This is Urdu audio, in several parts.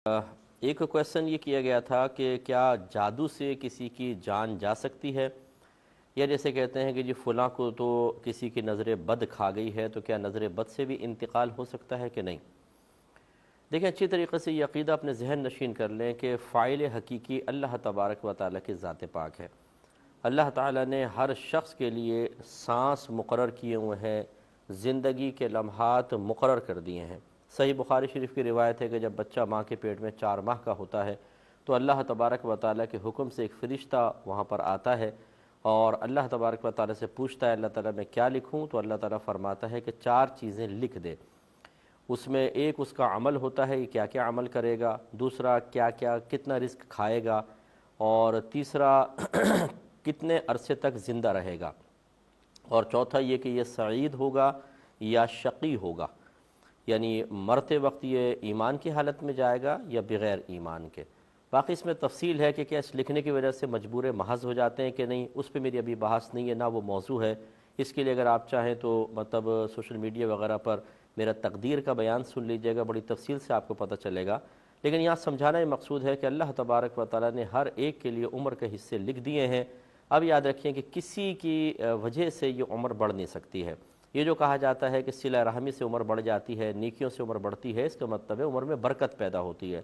ایک کویسچن یہ کیا گیا تھا کہ کیا جادو سے کسی کی جان جا سکتی ہے، یا جیسے کہتے ہیں کہ جی فلاں کو تو کسی کی نظر بد کھا گئی ہے، تو کیا نظر بد سے بھی انتقال ہو سکتا ہے کہ نہیں؟ دیکھیں، اچھی طریقے سے یہ عقیدہ اپنے ذہن نشین کر لیں کہ فاعل حقیقی اللہ تبارک و تعالیٰ کی ذات پاک ہے۔ اللہ تعالیٰ نے ہر شخص کے لیے سانس مقرر کیے ہوئے ہیں، زندگی کے لمحات مقرر کر دیے ہیں۔ صحیح بخاری شریف کی روایت ہے کہ جب بچہ ماں کے پیٹ میں 4 ماہ کا ہوتا ہے تو اللہ تبارک و تعالیٰ کے حکم سے ایک فرشتہ وہاں پر آتا ہے اور اللہ تبارک و تعالیٰ سے پوچھتا ہے، اللہ تعالیٰ میں کیا لکھوں؟ تو اللہ تعالیٰ فرماتا ہے کہ 4 چیزیں لکھ دے۔ اس میں ایک اس کا عمل ہوتا ہے، کیا کیا عمل کرے گا، دوسرا کیا کیا کتنا رزق کھائے گا، اور تیسرا کتنے عرصے تک زندہ رہے گا، اور چوتھا یہ کہ یہ سعید ہوگا یا شقی ہوگا، یعنی مرتے وقت یہ ایمان کی حالت میں جائے گا یا بغیر ایمان کے۔ باقی اس میں تفصیل ہے کہ کیا اس لکھنے کی وجہ سے مجبور محض ہو جاتے ہیں کہ نہیں، اس پہ میری ابھی بحث نہیں ہے، نہ وہ موضوع ہے۔ اس کے لیے اگر آپ چاہیں تو سوشل میڈیا وغیرہ پر میرا تقدیر کا بیان سن لیجئے گا، بڑی تفصیل سے آپ کو پتہ چلے گا۔ لیکن یہاں سمجھانا یہ مقصود ہے کہ اللہ تبارک و تعالیٰ نے ہر ایک کے لیے عمر کے حصے لکھ دیے ہیں۔ اب یاد رکھیں کہ کسی کی وجہ سے یہ عمر بڑھ نہیں سکتی ہے۔ یہ جو کہا جاتا ہے کہ صلہ رحمی سے عمر بڑھ جاتی ہے، نیکیوں سے عمر بڑھتی ہے، اس کا مطلب ہے عمر میں برکت پیدا ہوتی ہے،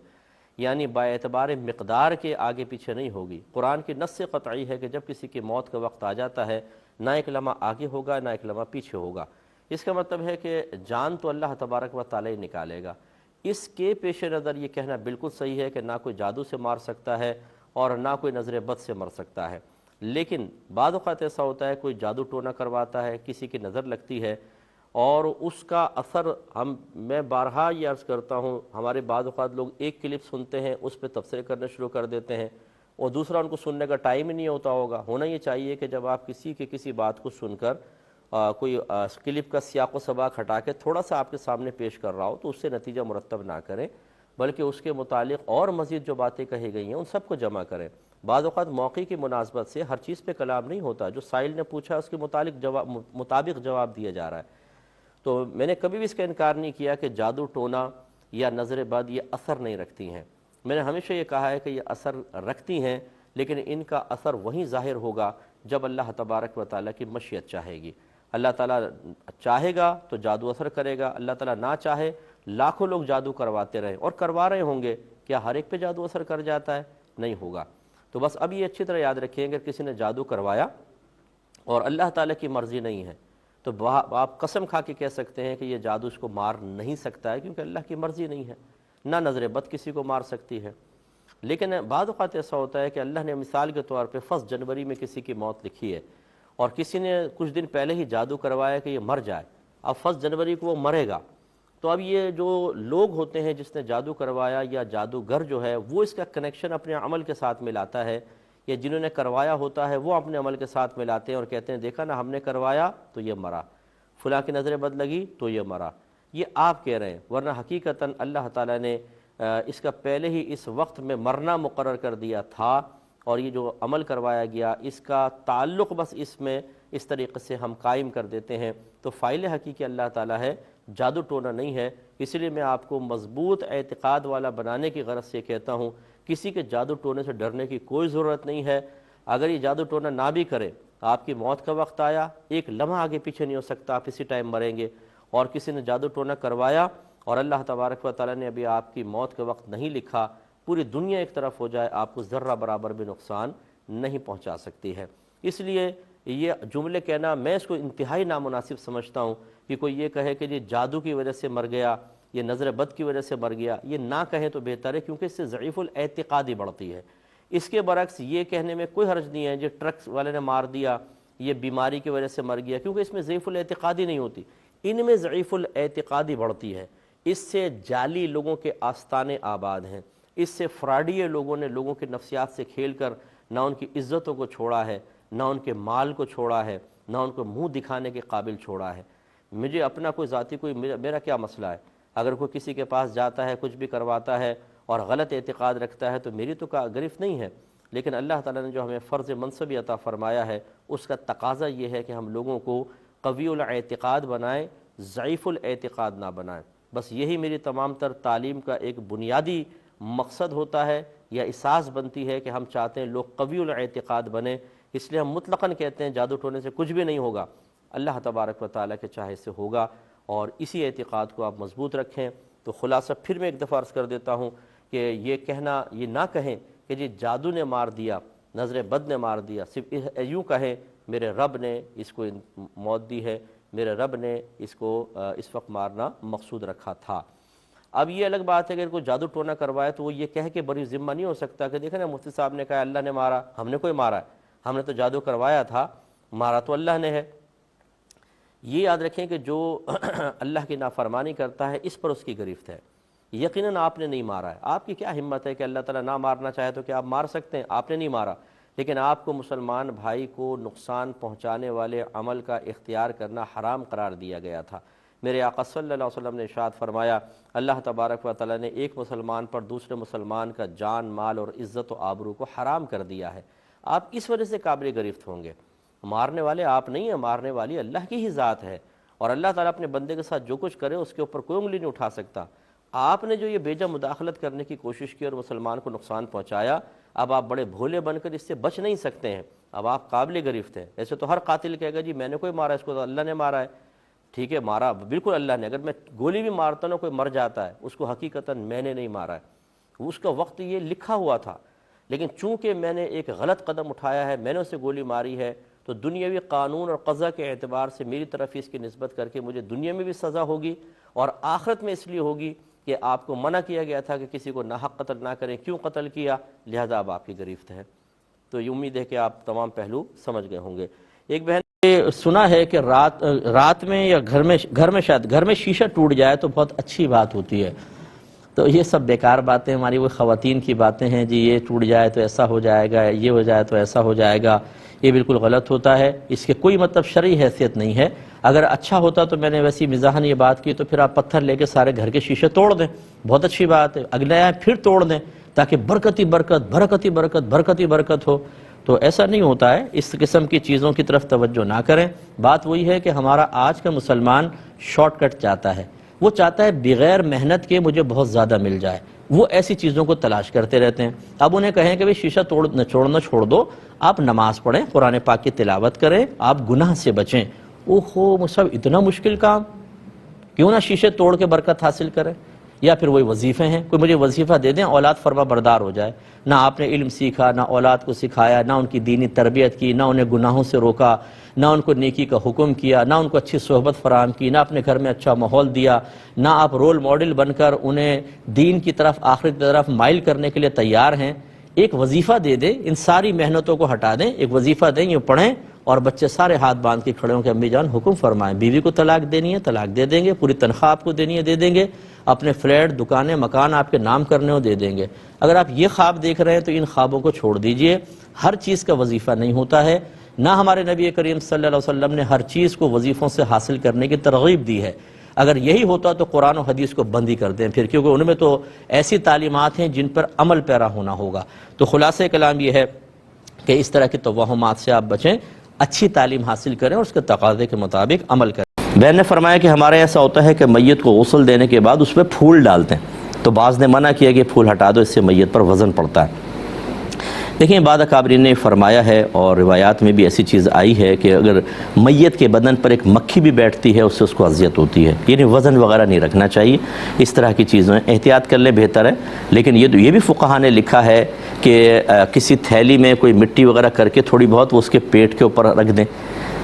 یعنی با اعتبار مقدار کے آگے پیچھے نہیں ہوگی۔ قرآن کی نص قطعی ہے کہ جب کسی کی موت کا وقت آ جاتا ہے، نہ ایک لمحہ آگے ہوگا نہ ایک لمحہ پیچھے ہوگا۔ اس کا مطلب ہے کہ جان تو اللہ تبارک و تعالی نکالے گا۔ اس کے پیش نظر یہ کہنا بالکل صحیح ہے کہ نہ کوئی جادو سے مار سکتا ہے اور نہ کوئی نظر بد سے مر سکتا ہے۔ لیکن بعض اوقات ایسا ہوتا ہے کوئی جادو ٹونا کرواتا ہے، کسی کی نظر لگتی ہے اور اس کا اثر میں بارہا یہ عرض کرتا ہوں، ہمارے بعض اوقات لوگ ایک کلپ سنتے ہیں، اس پہ تبصرے کرنے شروع کر دیتے ہیں، اور دوسرا ان کو سننے کا ٹائم ہی نہیں ہوتا ہوگا۔ ہونا یہ چاہیے کہ جب آپ کسی بات کو سن کر کوئی کلپ کا سیاق و سباق ہٹا کے تھوڑا سا آپ کے سامنے پیش کر رہا ہو تو اس سے نتیجہ مرتب نہ کریں، بلکہ اس کے متعلق اور مزید جو باتیں کہی گئی ہیں ان سب کو جمع کریں۔ بعض اوقات موقع کی مناسبت سے ہر چیز پہ کلام نہیں ہوتا، جو سائل نے پوچھا اس کے مطابق جواب دیا جا رہا ہے۔ تو میں نے کبھی بھی اس کا انکار نہیں کیا کہ جادو ٹونا یا نظر بد یہ اثر نہیں رکھتی ہیں۔ میں نے ہمیشہ یہ کہا ہے کہ یہ اثر رکھتی ہیں، لیکن ان کا اثر وہیں ظاہر ہوگا جب اللہ تبارک و تعالیٰ کی مشیت چاہے گی۔ اللہ تعالیٰ چاہے گا تو جادو اثر کرے گا، اللہ تعالیٰ نہ چاہے لاکھوں لوگ جادو کرواتے رہیں اور کروا رہے ہوں گے، کیا ہر ایک پہ جادو اثر کر جاتا ہے؟ نہیں ہوگا۔ تو بس اب یہ اچھی طرح یاد رکھیں کہ کسی نے جادو کروایا اور اللہ تعالیٰ کی مرضی نہیں ہے تو آپ قسم کھا کے کہہ سکتے ہیں کہ یہ جادو اس کو مار نہیں سکتا ہے، کیونکہ اللہ کی مرضی نہیں ہے۔ نہ نظر بد کسی کو مار سکتی ہے۔ لیکن بعض اوقات ایسا ہوتا ہے کہ اللہ نے مثال کے طور پہ 1 جنوری میں کسی کی موت لکھی ہے اور کسی نے کچھ دن پہلے ہی جادو کروایا کہ یہ مر جائے، اب 1 جنوری کو وہ مرے گا۔ تو اب یہ جو لوگ ہوتے ہیں جس نے جادو کروایا یا جادوگر جو ہے وہ اس کا کنیکشن اپنے عمل کے ساتھ ملاتا ہے، یا جنہوں نے کروایا ہوتا ہے وہ اپنے عمل کے ساتھ ملاتے ہیں اور کہتے ہیں دیکھا نا ہم نے کروایا تو یہ مرا، فلاں کی نظر بد لگی تو یہ مرا۔ یہ آپ کہہ رہے ہیں، ورنہ حقیقتاً اللہ تعالیٰ نے اس کا پہلے ہی اس وقت میں مرنا مقرر کر دیا تھا، اور یہ جو عمل کروایا گیا اس کا تعلق بس اس میں اس طریقے سے ہم قائم کر دیتے ہیں۔ تو فاعل حقیقی اللہ تعالیٰ ہے، جادو ٹونا نہیں ہے۔ اس لیے میں آپ کو مضبوط اعتقاد والا بنانے کی غرض سے کہتا ہوں، کسی کے جادو ٹونے سے ڈرنے کی کوئی ضرورت نہیں ہے۔ اگر یہ جادو ٹونا نہ بھی کرے، آپ کی موت کا وقت آیا، ایک لمحہ آگے پیچھے نہیں ہو سکتا، آپ اسی ٹائم مریں گے۔ اور کسی نے جادو ٹونا کروایا اور اللہ تبارک و تعالیٰ نے ابھی آپ کی موت کا وقت نہیں لکھا، پوری دنیا ایک طرف ہو جائے، آپ کو ذرہ برابر بھی نقصان نہیں پہنچا سکتی ہے۔ اس لیے یہ جملے کہنا میں اس کو انتہائی نامناسب سمجھتا ہوں کہ کوئی یہ کہے کہ یہ جادو کی وجہ سے مر گیا، یہ نظر بد کی وجہ سے مر گیا، یہ نہ کہیں تو بہتر ہے، کیونکہ اس سے ضعیف الاعتقادی بڑھتی ہے۔ اس کے برعکس یہ کہنے میں کوئی حرج نہیں ہے جو ٹرک والے نے مار دیا یہ بیماری کی وجہ سے مر گیا، کیونکہ اس میں ضعیف الاعتقادی نہیں ہوتی، ان میں ضعیف الاعتقادی بڑھتی ہے۔ اس سے جعلی لوگوں کے آستانے آباد ہیں، اس سے فراڈیے لوگوں نے لوگوں کے نفسیات سے کھیل کر نہ ان کی عزتوں کو چھوڑا ہے، نہ ان کے مال کو چھوڑا ہے، نہ ان کو منہ دکھانے کے قابل چھوڑا ہے۔ مجھے اپنا کوئی ذاتی میرا کیا مسئلہ ہے؟ اگر کوئی کسی کے پاس جاتا ہے کچھ بھی کرواتا ہے اور غلط اعتقاد رکھتا ہے تو میری تو گرفت نہیں ہے، لیکن اللہ تعالیٰ نے جو ہمیں فرض منصبی عطا فرمایا ہے اس کا تقاضا یہ ہے کہ ہم لوگوں کو قوی الاعتقاد بنائیں، ضعیف الاعتقاد نہ بنائیں۔ بس یہی میری تمام تر تعلیم کا ایک بنیادی مقصد ہوتا ہے یا اساس بنتی ہے کہ ہم چاہتے ہیں لوگ قوی الاعتقاد بنیں، اس لیے ہم مطلقاً کہتے ہیں جادو ٹونے سے کچھ بھی نہیں ہوگا، اللہ تبارک و تعالیٰ کے چاہے سے ہوگا، اور اسی اعتقاد کو آپ مضبوط رکھیں۔ تو خلاصہ پھر میں ایک دفعہ عرض کر دیتا ہوں کہ یہ نہ کہیں کہ جی جادو نے مار دیا، نظر بد نے مار دیا، صرف یوں کہیں میرے رب نے اس کو موت دی ہے، میرے رب نے اس کو اس وقت مارنا مقصود رکھا تھا۔ اب یہ الگ بات ہے کہ اگر کوئی جادو ٹونا کروائے تو وہ یہ کہہ کے بری ذمہ نہیں ہو سکتا کہ دیکھیں نا مفتی صاحب نے کہا اللہ نے مارا، ہم نے کوئی مارا ہے، ہم نے تو جادو کروایا تھا، مارا تو اللہ نے ہے۔ یہ یاد رکھیں کہ جو اللہ کی نافرمانی کرتا ہے اس پر اس کی گرفت ہے۔ یقیناً آپ نے نہیں مارا ہے، آپ کی کیا ہمت ہے کہ اللہ تعالیٰ نہ مارنا چاہے تو کیا آپ مار سکتے ہیں؟ آپ نے نہیں مارا، لیکن آپ کو مسلمان بھائی کو نقصان پہنچانے والے عمل کا اختیار کرنا حرام قرار دیا گیا تھا۔ میرے آقا صلی اللہ علیہ وسلم نے ارشاد فرمایا، اللہ تبارک و تعالیٰ نے ایک مسلمان پر دوسرے مسلمان کا جان، مال اور عزت و آبرو کو حرام کر دیا ہے۔ آپ اس وجہ سے قابل گرفت ہوں گے، مارنے والے آپ نہیں ہیں، مارنے والی اللہ کی ہی ذات ہے، اور اللہ تعالیٰ اپنے بندے کے ساتھ جو کچھ کرے اس کے اوپر کوئی انگلی نہیں اٹھا سکتا۔ آپ نے جو یہ بیجا مداخلت کرنے کی کوشش کی اور مسلمان کو نقصان پہنچایا، اب آپ بڑے بھولے بن کر اس سے بچ نہیں سکتے ہیں، اب آپ قابل گرفت ہیں۔ ایسے تو ہر قاتل کہے گا جی میں نے کوئی مارا، اس کو تو اللہ نے مارا ہے۔ ٹھیک ہے، مارا بالکل اللہ نے، اگر میں گولی بھی مارتا ہوں کوئی مر جاتا ہے، اس کو حقیقتاً میں نے نہیں مارا ہے، اس کا وقت یہ لکھا ہوا تھا، لیکن چونکہ میں نے ایک غلط قدم اٹھایا ہے، میں نے اسے گولی ماری ہے، تو دنیاوی قانون اور قضا کے اعتبار سے میری طرف اس کی نسبت کر کے مجھے دنیا میں بھی سزا ہوگی اور آخرت میں اس لیے ہوگی کہ آپ کو منع کیا گیا تھا کہ کسی کو ناحق قتل نہ کریں، کیوں قتل کیا، لہذا اب آپ کی گرفت ہے۔ تو یہ امید ہے کہ آپ تمام پہلو سمجھ گئے ہوں گے۔ ایک بہن نے سنا ہے کہ رات میں یا گھر میں شیشہ ٹوٹ جائے تو بہت اچھی بات ہوتی ہے، تو یہ سب بیکار باتیں، ہماری وہ خواتین کی باتیں ہیں جی، یہ ٹوٹ جائے تو ایسا ہو جائے گا، یہ ہو جائے تو ایسا ہو جائے گا، یہ بالکل غلط ہوتا ہے، اس کے کوئی مطلب شرعی حیثیت نہیں ہے۔ اگر اچھا ہوتا تو میں نے ویسی مزاحن یہ بات کی تو پھر آپ پتھر لے کے سارے گھر کے شیشے توڑ دیں، بہت اچھی بات ہے، اگلے آئے پھر توڑ دیں تاکہ برکتی برکت برکتی برکت برکتی برکت ہو۔ تو ایسا نہیں ہوتا ہے، اس قسم کی چیزوں کی طرف توجہ نہ کریں۔ بات وہی ہے کہ ہمارا آج کا مسلمان شارٹ کٹ چاہتا ہے، وہ چاہتا ہے بغیر محنت کے مجھے بہت زیادہ مل جائے، وہ ایسی چیزوں کو تلاش کرتے رہتے ہیں۔ اب انہیں کہیں کہ شیشہ چھوڑنا چھوڑ دو، آپ نماز پڑھیں، قرآن پاک کی تلاوت کریں، آپ گناہ سے بچیں۔ اوہو صاحب اتنا مشکل کام، کیوں نہ شیشے توڑ کے برکت حاصل کریں؟ یا پھر وہی وظیفے ہیں، کوئی مجھے وظیفہ دے دیں اولاد فرما بردار ہو جائے۔ نہ آپ نے علم سیکھا، نہ اولاد کو سکھایا، نہ ان کی دینی تربیت کی، نہ انہیں گناہوں سے روکا، نہ ان کو نیکی کا حکم کیا، نہ ان کو اچھی صحبت فراہم کی، نہ اپنے گھر میں اچھا ماحول دیا، نہ آپ رول ماڈل بن کر انہیں دین کی طرف، آخرت کی طرف مائل کرنے کے لیے تیار ہیں۔ ایک وظیفہ دے دیں، ان ساری محنتوں کو ہٹا دیں، ایک وظیفہ دیں، یہ پڑھیں، اور بچے سارے ہاتھ باندھ کے کھڑے ہوں کہ امی جان حکم فرمائیں، بیوی کو طلاق دینی ہے طلاق دے دیں گے، پوری تنخواہ آپ کو دینی ہے دے دیں گے، اپنے فلیٹ دکانیں مکان آپ کے نام کرنے ہو دے دیں گے۔ اگر آپ یہ خواب دیکھ رہے ہیں تو ان خوابوں کو چھوڑ دیجئے، ہر چیز کا وظیفہ نہیں ہوتا ہے، نہ ہمارے نبی کریم صلی اللہ علیہ وسلم نے ہر چیز کو وظیفوں سے حاصل کرنے کی ترغیب دی ہے۔ اگر یہی ہوتا تو قرآن و حدیث کو بند ہی کر دیں پھر، کیونکہ ان میں تو ایسی تعلیمات ہیں جن پر عمل پیرا ہونا ہوگا۔ تو خلاصہ کلام یہ ہے کہ اس طرح کی توہمات سے آپ بچیں، اچھی تعلیم حاصل کریں اور اس کے تقاضے کے مطابق عمل کریں۔ بہن نے فرمایا کہ ہمارے ایسا ہوتا ہے کہ میت کو غسل دینے کے بعد اس پہ پھول ڈالتے ہیں، تو بعض نے منع کیا کہ پھول ہٹا دو، اس سے میت پر وزن پڑتا ہے۔ دیکھیں بعض اکابرین نے فرمایا ہے اور روایات میں بھی ایسی چیز آئی ہے کہ اگر میت کے بدن پر ایک مکھی بھی بیٹھتی ہے اس سے اس کو اذیت ہوتی ہے، یعنی وزن وغیرہ نہیں رکھنا چاہیے، اس طرح کی چیزیں احتیاط کر لیں بہتر ہے۔ لیکن یہ بھی فقہا نے لکھا ہے کہ کسی تھیلی میں کوئی مٹی وغیرہ کر کے تھوڑی بہت وہ اس کے پیٹ کے اوپر رکھ دیں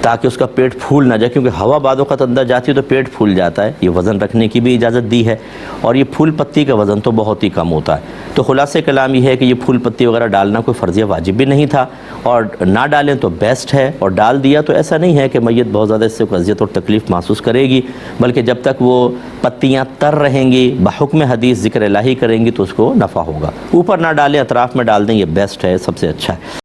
تاکہ اس کا پیٹ پھول نہ جائے، کیونکہ ہوا بعض اوقات اندر جاتی ہے تو پیٹ پھول جاتا ہے، یہ وزن رکھنے کی بھی اجازت دی ہے، اور یہ پھول پتی کا وزن تو بہت ہی کم ہوتا ہے۔ تو خلاصہ کلام یہ ہے کہ یہ پھول پتی وغیرہ ڈالنا کوئی فرضیہ واجب بھی نہیں تھا، اور نہ ڈالیں تو بیسٹ ہے، اور ڈال دیا تو ایسا نہیں ہے کہ میت بہت زیادہ اس سے کوئی اذیت اور تکلیف محسوس کرے گی، بلکہ جب تک وہ پتیاں تر رہیں گی، بحکم حدیث ذکر الہی کریں گی تو اس کو نفع ہوگا۔ اوپر نہ ڈالیں، اطراف میں ڈال دیں، یہ بیسٹ ہے، سب سے اچھا ہے۔